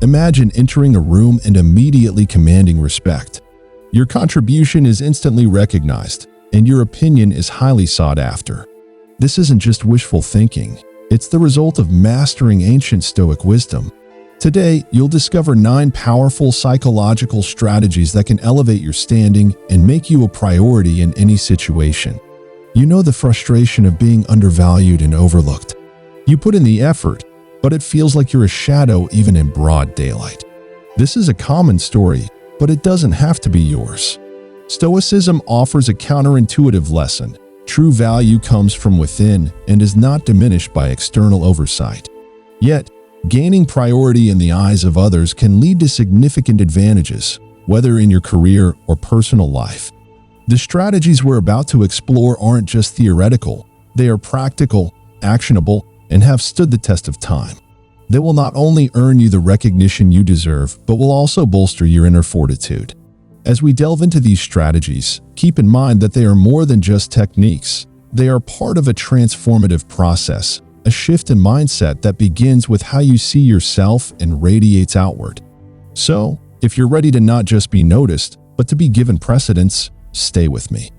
Imagine entering a room and immediately commanding respect. Your contribution is instantly recognized, and your opinion is highly sought after. This isn't just wishful thinking. It's the result of mastering ancient Stoic wisdom. Today, you'll discover 9 powerful psychological strategies that can elevate your standing and make you a priority in any situation. You know the frustration of being undervalued and overlooked. You put in the effort, but it feels like you're a shadow even in broad daylight. This is a common story, but it doesn't have to be yours. Stoicism offers a counterintuitive lesson. True value comes from within and is not diminished by external oversight. Yet, gaining priority in the eyes of others can lead to significant advantages, whether in your career or personal life. The strategies we're about to explore aren't just theoretical, they are practical, actionable, and have stood the test of time. They will not only earn you the recognition you deserve, but will also bolster your inner fortitude. As we delve into these strategies, keep in mind that they are more than just techniques. They are part of a transformative process, a shift in mindset that begins with how you see yourself and radiates outward. So, if you're ready to not just be noticed, but to be given precedence, stay with me.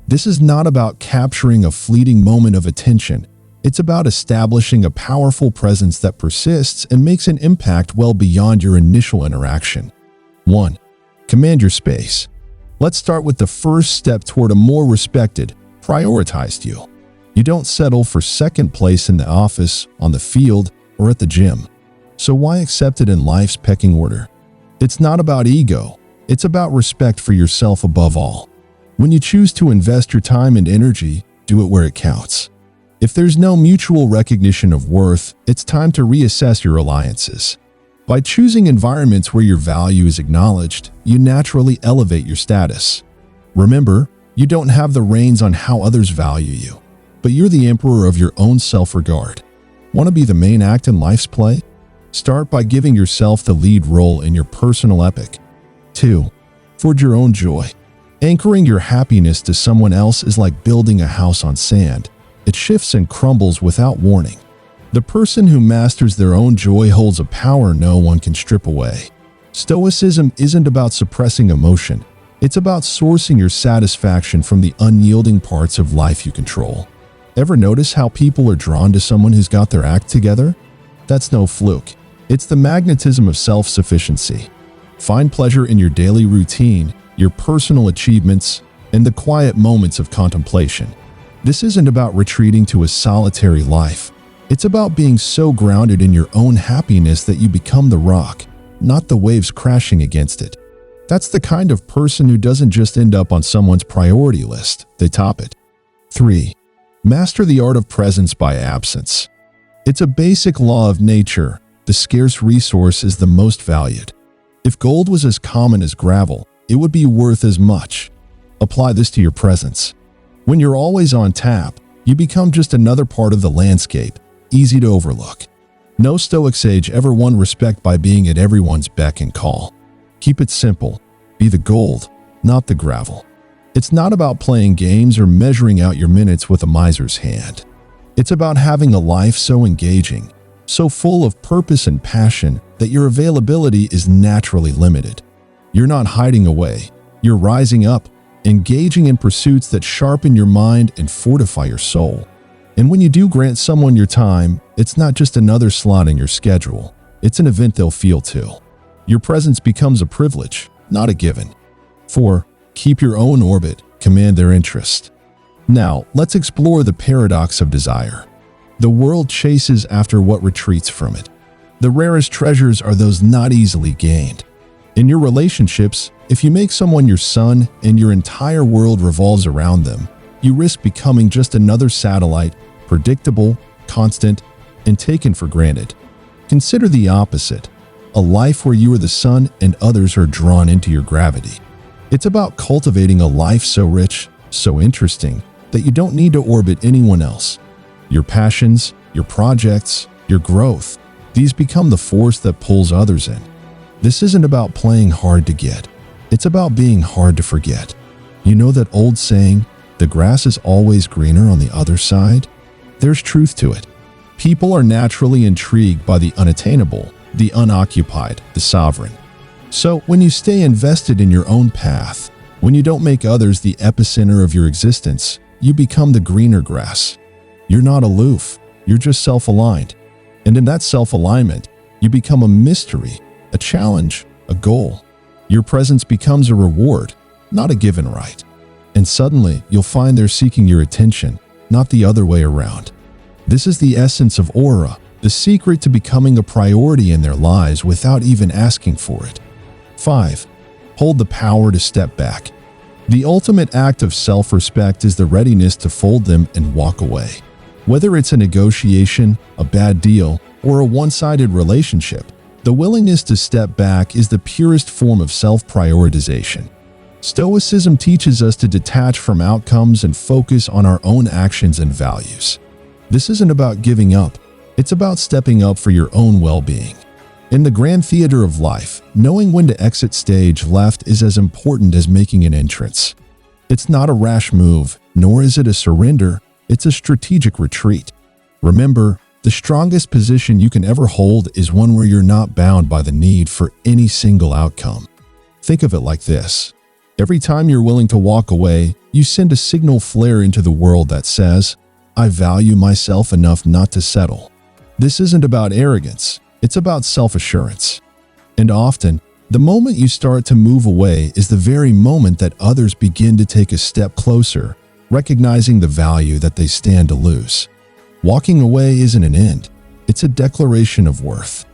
This is not about capturing a fleeting moment of attention. It's about establishing a powerful presence that persists and makes an impact well beyond your initial interaction. 1. Command your space. Let's start with the first step toward a more respected, prioritized you. You don't settle for second place in the office, on the field, or at the gym. So why accept it in life's pecking order? It's not about ego. It's about respect for yourself above all. When you choose to invest your time and energy, do it where it counts. If there's no mutual recognition of worth, it's time to reassess your alliances. By choosing environments where your value is acknowledged, you naturally elevate your status. Remember, you don't have the reins on how others value you, but you're the emperor of your own self-regard. Want to be the main act in life's play? Start by giving yourself the lead role in your personal epic. 2. Forge your own joy. Anchoring your happiness to someone else is like building a house on sand. It shifts and crumbles without warning. The person who masters their own joy holds a power no one can strip away. Stoicism isn't about suppressing emotion. It's about sourcing your satisfaction from the unyielding parts of life you control. Ever notice how people are drawn to someone who's got their act together? That's no fluke. It's the magnetism of self-sufficiency. Find pleasure in your daily routine, your personal achievements, and the quiet moments of contemplation. This isn't about retreating to a solitary life. It's about being so grounded in your own happiness that you become the rock, not the waves crashing against it. That's the kind of person who doesn't just end up on someone's priority list, they top it. 3. Master the art of presence by absence. It's a basic law of nature. The scarce resource is the most valued. If gold was as common as gravel, it would be worth as much. Apply this to your presence. When you're always on tap, you become just another part of the landscape, easy to overlook. No Stoic sage ever won respect by being at everyone's beck and call. Keep it simple. Be the gold, not the gravel. It's not about playing games or measuring out your minutes with a miser's hand. It's about having a life so engaging, so full of purpose and passion that your availability is naturally limited. You're not hiding away. You're rising up, engaging in pursuits that sharpen your mind and fortify your soul. And when you do grant someone your time, it's not just another slot in your schedule. It's an event they'll feel too. Your presence becomes a privilege, not a given. 4. Keep your own orbit, command their interest. Now, let's explore the paradox of desire. The world chases after what retreats from it. The rarest treasures are those not easily gained. In your relationships, if you make someone your sun and your entire world revolves around them, you risk becoming just another satellite, predictable, constant, and taken for granted. Consider the opposite, a life where you are the sun and others are drawn into your gravity. It's about cultivating a life so rich, so interesting, that you don't need to orbit anyone else. Your passions, your projects, your growth, these become the force that pulls others in. This isn't about playing hard to get. It's about being hard to forget. You know that old saying, the grass is always greener on the other side? There's truth to it. People are naturally intrigued by the unattainable, the unoccupied, the sovereign. So, when you stay invested in your own path, when you don't make others the epicenter of your existence, you become the greener grass. You're not aloof, you're just self-aligned. And in that self-alignment, you become a mystery, a challenge, a goal. Your presence becomes a reward, not a given right. And suddenly, you'll find they're seeking your attention, not the other way around. This is the essence of aura, the secret to becoming a priority in their lives without even asking for it. 5. Hold the power to step back. The ultimate act of self-respect is the readiness to fold them and walk away. Whether it's a negotiation, a bad deal, or a one-sided relationship, the willingness to step back is the purest form of self-prioritization. Stoicism teaches us to detach from outcomes and focus on our own actions and values. This isn't about giving up, it's about stepping up for your own well-being. In the grand theater of life, knowing when to exit stage left is as important as making an entrance. It's not a rash move, nor is it a surrender, it's a strategic retreat. Remember, the strongest position you can ever hold is one where you're not bound by the need for any single outcome. Think of it like this. Every time you're willing to walk away, you send a signal flare into the world that says, I value myself enough not to settle. This isn't about arrogance, it's about self-assurance. And often, the moment you start to move away is the very moment that others begin to take a step closer, recognizing the value that they stand to lose. Walking away isn't an end, it's a declaration of worth.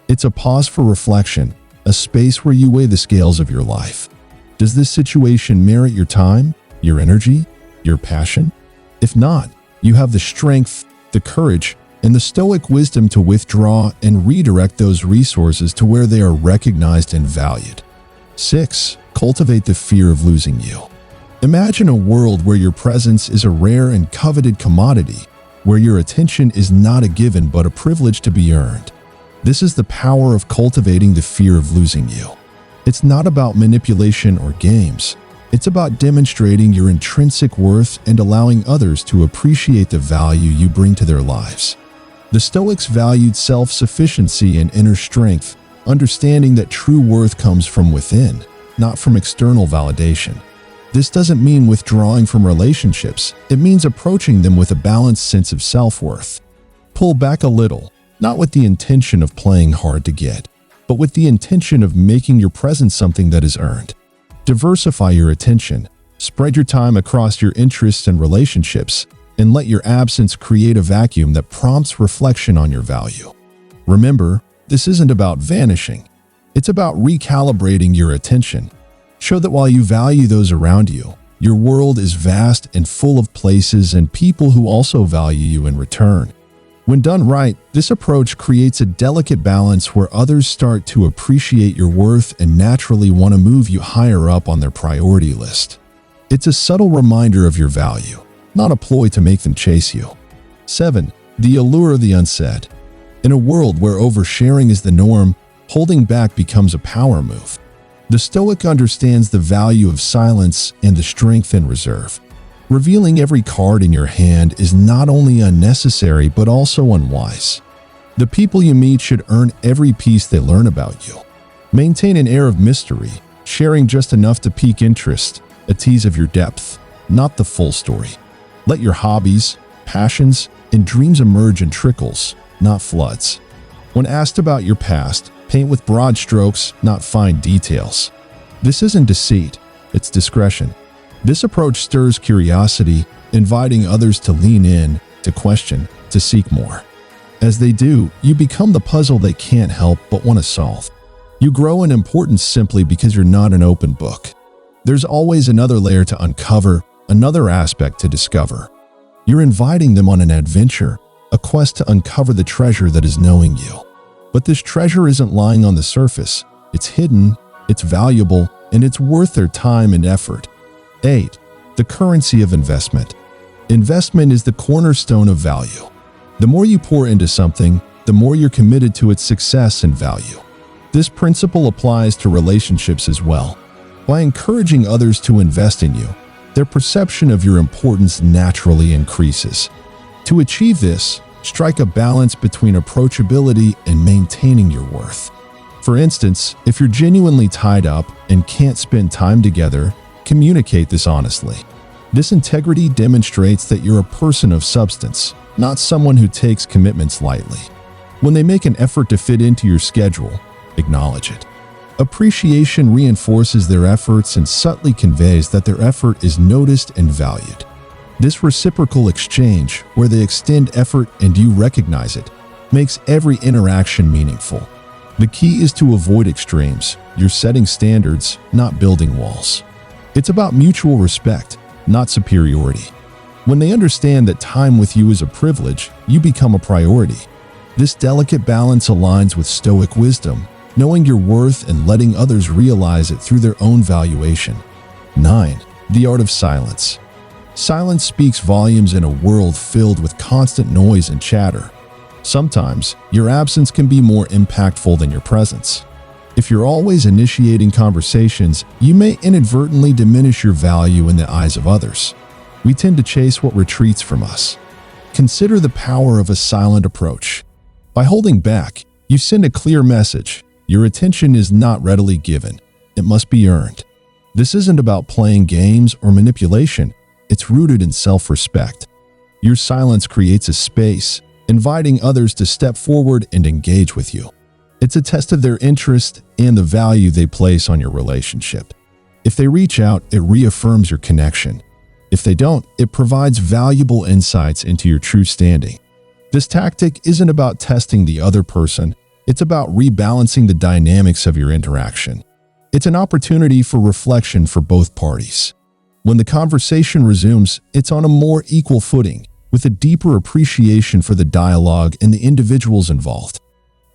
It's a pause for reflection, a space where you weigh the scales of your life. Does this situation merit your time, your energy, your passion? If not, you have the strength, the courage, and the Stoic wisdom to withdraw and redirect those resources to where they are recognized and valued. 6. Cultivate the fear of losing you. Imagine a world where your presence is a rare and coveted commodity, where your attention is not a given but a privilege to be earned. This is the power of cultivating the fear of losing you. It's not about manipulation or games. It's about demonstrating your intrinsic worth and allowing others to appreciate the value you bring to their lives. The Stoics valued self-sufficiency and inner strength, understanding that true worth comes from within, not from external validation. This doesn't mean withdrawing from relationships, it means approaching them with a balanced sense of self-worth. Pull back a little, not with the intention of playing hard to get, but with the intention of making your presence something that is earned. Diversify your attention, spread your time across your interests and relationships, and let your absence create a vacuum that prompts reflection on your value. Remember, this isn't about vanishing. It's about recalibrating your attention. Show that while you value those around you, your world is vast and full of places and people who also value you in return. When done right, this approach creates a delicate balance where others start to appreciate your worth and naturally want to move you higher up on their priority list. It's a subtle reminder of your value, not a ploy to make them chase you. 7. The allure of the unsaid. In a world where oversharing is the norm, holding back becomes a power move. The Stoic understands the value of silence and the strength in reserve. Revealing every card in your hand is not only unnecessary but also unwise. The people you meet should earn every piece they learn about you. Maintain an air of mystery, sharing just enough to pique interest, a tease of your depth, not the full story. Let your hobbies, passions, and dreams emerge in trickles, not floods. When asked about your past, paint with broad strokes, not fine details. This isn't deceit, it's discretion. This approach stirs curiosity, inviting others to lean in, to question, to seek more. As they do, you become the puzzle they can't help but want to solve. You grow in importance simply because you're not an open book. There's always another layer to uncover, another aspect to discover. You're inviting them on an adventure, a quest to uncover the treasure that is knowing you. But this treasure isn't lying on the surface. It's hidden, it's valuable, and it's worth their time and effort. 8. The currency of investment. Investment is the cornerstone of value. The more you pour into something, the more you're committed to its success and value. This principle applies to relationships as well. By encouraging others to invest in you, their perception of your importance naturally increases. To achieve this, Strike a balance between approachability and maintaining your worth. For instance, if you're genuinely tied up and can't spend time together, communicate this honestly. This integrity demonstrates that you're a person of substance, not someone who takes commitments lightly. When they make an effort to fit into your schedule, acknowledge it. Appreciation reinforces their efforts and subtly conveys that their effort is noticed and valued. This reciprocal exchange, where they extend effort and you recognize it, makes every interaction meaningful. The key is to avoid extremes. You're setting standards, not building walls. It's about mutual respect, not superiority. When they understand that time with you is a privilege, you become a priority. This delicate balance aligns with Stoic wisdom, knowing your worth and letting others realize it through their own valuation. 9. The art of silence. Silence speaks volumes in a world filled with constant noise and chatter. Sometimes, your absence can be more impactful than your presence. If you're always initiating conversations, you may inadvertently diminish your value in the eyes of others. We tend to chase what retreats from us. Consider the power of a silent approach. By holding back, you send a clear message. Your attention is not readily given. It must be earned. This isn't about playing games or manipulation. It's rooted in self-respect. Your silence creates a space, inviting others to step forward and engage with you. It's a test of their interest and the value they place on your relationship. If they reach out, it reaffirms your connection. If they don't, it provides valuable insights into your true standing. This tactic isn't about testing the other person. It's about rebalancing the dynamics of your interaction. It's an opportunity for reflection for both parties. When the conversation resumes, it's on a more equal footing, with a deeper appreciation for the dialogue and the individuals involved.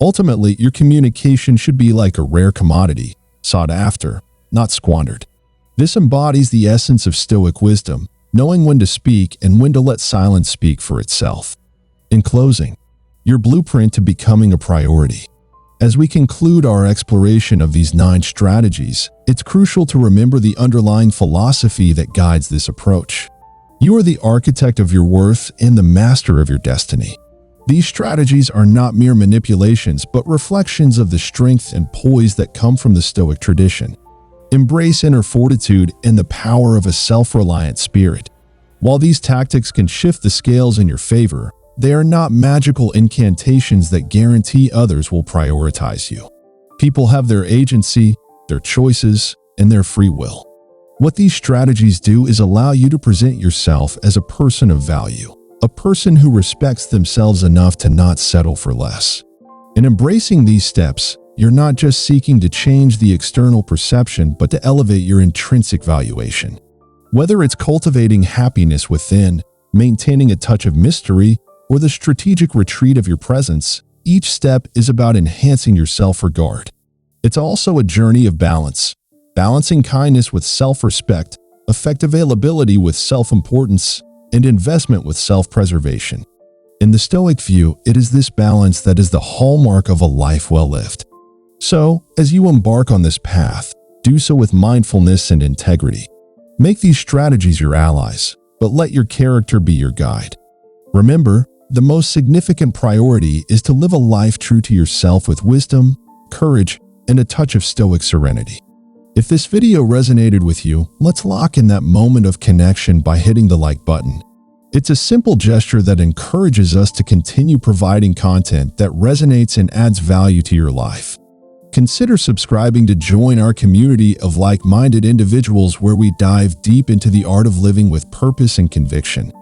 Ultimately, your communication should be like a rare commodity, sought after, not squandered. This embodies the essence of Stoic wisdom, knowing when to speak and when to let silence speak for itself. In closing, your blueprint to becoming a priority. As we conclude our exploration of these 9 strategies, it's crucial to remember the underlying philosophy that guides this approach. You are the architect of your worth and the master of your destiny. These strategies are not mere manipulations, but reflections of the strength and poise that come from the Stoic tradition. Embrace inner fortitude and the power of a self-reliant spirit. While these tactics can shift the scales in your favor, they are not magical incantations that guarantee others will prioritize you. People have their agency, their choices, and their free will. What these strategies do is allow you to present yourself as a person of value, a person who respects themselves enough to not settle for less. In embracing these steps, you're not just seeking to change the external perception, but to elevate your intrinsic valuation. Whether it's cultivating happiness within, maintaining a touch of mystery, or the strategic retreat of your presence, each step is about enhancing your self-regard. It's also a journey of balance, balancing kindness with self-respect, effective availability with self-importance, and investment with self-preservation. In the Stoic view, it is this balance that is the hallmark of a life well lived. So, as you embark on this path, do so with mindfulness and integrity. Make these strategies your allies, but let your character be your guide. Remember, the most significant priority is to live a life true to yourself with wisdom, courage, and a touch of Stoic serenity. If this video resonated with you, let's lock in that moment of connection by hitting the like button. It's a simple gesture that encourages us to continue providing content that resonates and adds value to your life. Consider subscribing to join our community of like-minded individuals where we dive deep into the art of living with purpose and conviction.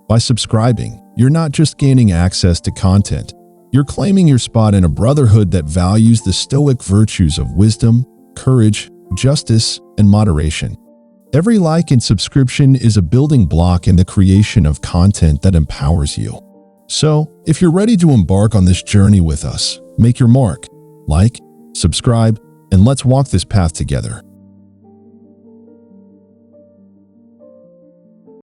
By subscribing, you're not just gaining access to content, you're claiming your spot in a brotherhood that values the Stoic virtues of wisdom, courage, justice, and moderation. Every like and subscription is a building block in the creation of content that empowers you. So, if you're ready to embark on this journey with us, make your mark, like, subscribe, and let's walk this path together.